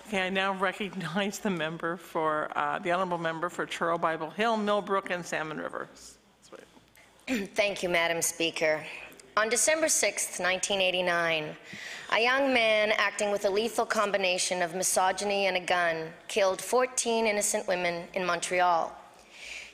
Okay, I now recognize the member for, the honourable member for Truro Bible Hill, Millbrook and Salmon River. Thank you, Madam Speaker. On December 6, 1989, a young man acting with a lethal combination of misogyny and a gun killed 14 innocent women in Montreal.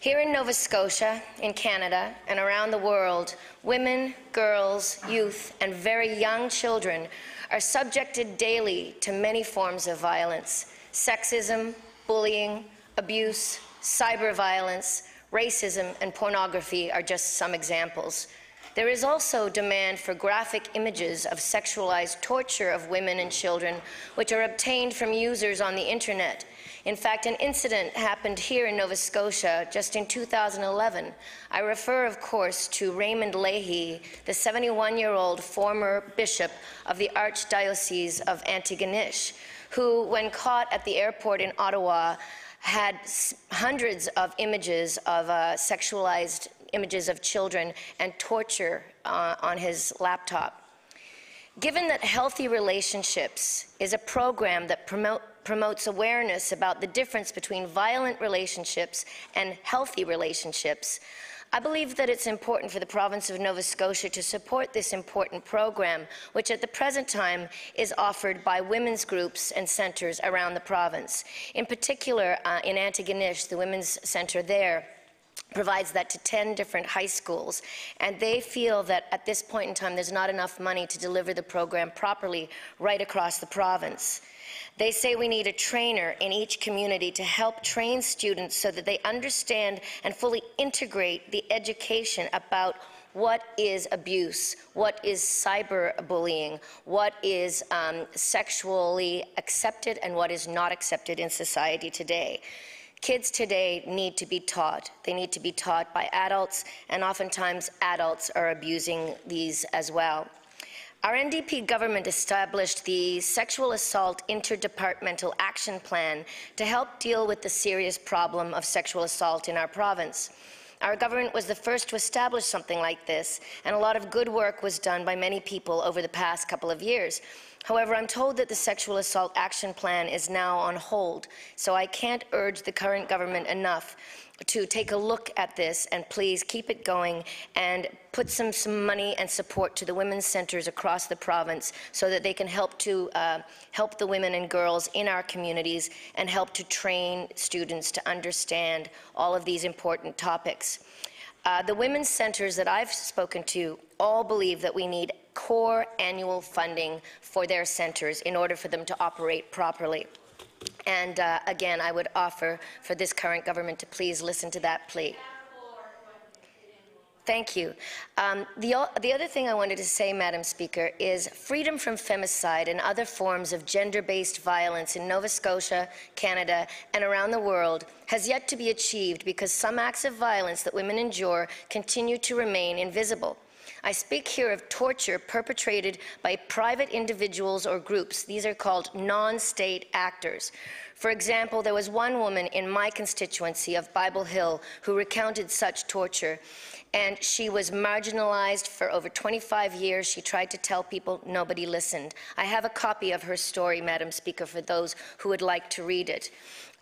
Here in Nova Scotia, in Canada, and around the world, women, girls, youth, and very young children are subjected daily to many forms of violence: sexism, bullying, abuse, cyber violence, racism, and pornography are just some examples. There is also demand for graphic images of sexualized torture of women and children, which are obtained from users on the internet. In fact, an incident happened here in Nova Scotia just in 2011. I refer, of course, to Raymond Leahy, the 71-year-old former bishop of the Archdiocese of Antigonish, who, when caught at the airport in Ottawa, had hundreds of images of sexualized images of children and torture on his laptop. Given that Healthy Relationships is a program that promotes awareness about the difference between violent relationships and healthy relationships, I believe that it's important for the province of Nova Scotia to support this important program, which at the present time is offered by women's groups and centres around the province. In particular, in Antigonish, the women's centre there provides that to 10 different high schools, and they feel that at this point in time there's not enough money to deliver the program properly right across the province. They say we need a trainer in each community to help train students so that they understand and fully integrate the education about what is abuse, what is cyberbullying, what is sexually accepted and what is not accepted in society today. Kids today need to be taught. They need to be taught by adults, and oftentimes adults are abusing these as well. Our NDP government established the Sexual Assault Interdepartmental Action Plan to help deal with the serious problem of sexual assault in our province. Our government was the first to establish something like this, and a lot of good work was done by many people over the past couple of years. However, I'm told that the Sexual Assault Action Plan is now on hold, so I can't urge the current government enough to take a look at this and please keep it going and put some money and support to the women's centres across the province so that they can help the women and girls in our communities and help to train students to understand all of these important topics. The women's centres that I've spoken to all believe that we need core annual funding for their centres in order for them to operate properly. And again, I would offer for this current government to please listen to that plea. Thank you. The other thing I wanted to say, Madam Speaker, is freedom from femicide and other forms of gender-based violence in Nova Scotia, Canada, and around the world has yet to be achieved because some acts of violence that women endure continue to remain invisible. I speak here of torture perpetrated by private individuals or groups. These are called non-state actors. For example, there was one woman in my constituency of Bible Hill who recounted such torture, and she was marginalized for over 25 years. She tried to tell people, nobody listened. I have a copy of her story, Madam Speaker, for those who would like to read it.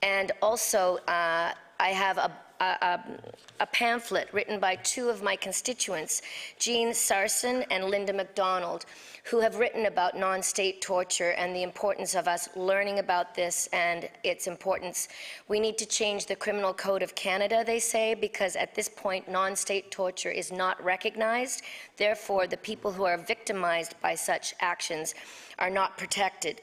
And also, I have a pamphlet written by two of my constituents, Jean Sarson and Linda MacDonald, who have written about non-state torture and the importance of us learning about this and its importance. We need to change the Criminal Code of Canada, they say, because at this point non-state torture is not recognized. Therefore, the people who are victimized by such actions are not protected.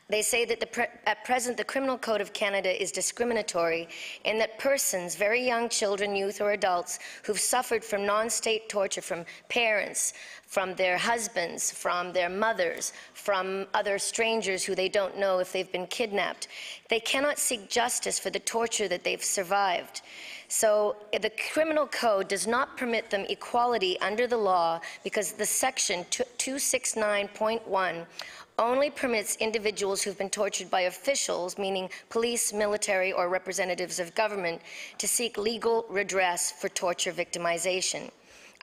They say that at present the Criminal Code of Canada is discriminatory in that persons, very young children, youth or adults, who've suffered from non-state torture from parents, from their husbands, from their mothers, from other strangers who they don't know if they've been kidnapped, they cannot seek justice for the torture that they've survived. So the Criminal Code does not permit them equality under the law because the section 269.1 only permits individuals who've been tortured by officials, meaning police, military, or representatives of government, to seek legal redress for torture victimization.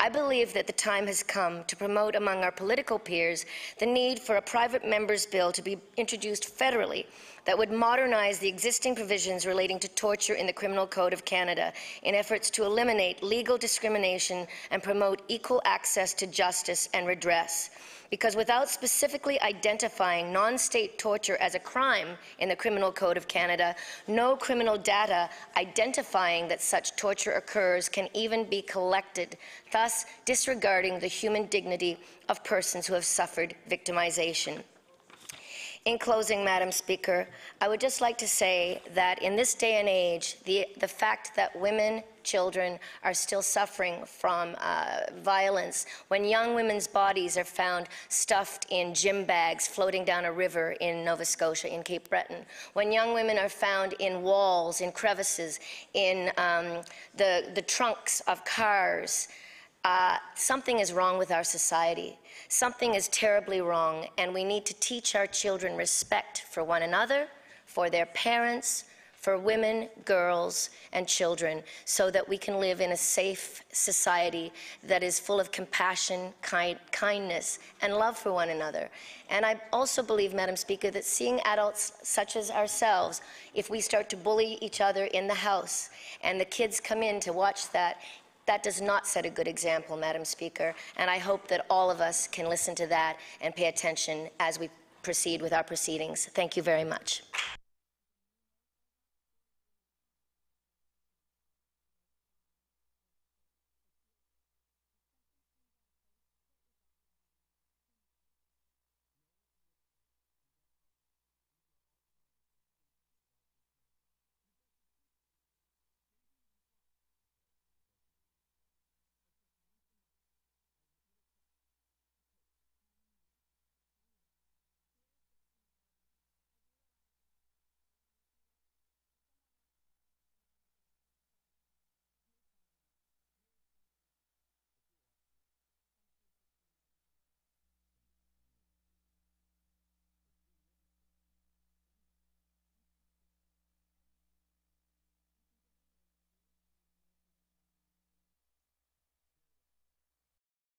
I believe that the time has come to promote among our political peers the need for a private member's bill to be introduced federally that would modernize the existing provisions relating to torture in the Criminal Code of Canada in efforts to eliminate legal discrimination and promote equal access to justice and redress. Because without specifically identifying non-state torture as a crime in the Criminal Code of Canada, no criminal data identifying that such torture occurs can even be collected, thus disregarding the human dignity of persons who have suffered victimization. In closing, Madam Speaker, I would just like to say that in this day and age, the fact that women, children are still suffering from violence, when young women's bodies are found stuffed in gym bags floating down a river in Nova Scotia, in Cape Breton, when young women are found in walls, in crevices, in the trunks of cars, something is wrong with our society. Something is terribly wrong, and we need to teach our children respect for one another, for their parents, for women, girls, and children, so that we can live in a safe society that is full of compassion, kindness, and love for one another. And I also believe, Madam Speaker, that seeing adults such as ourselves, if we start to bully each other in the house, and the kids come in to watch that, that does not set a good example, Madam Speaker, and I hope that all of us can listen to that and pay attention as we proceed with our proceedings. Thank you very much.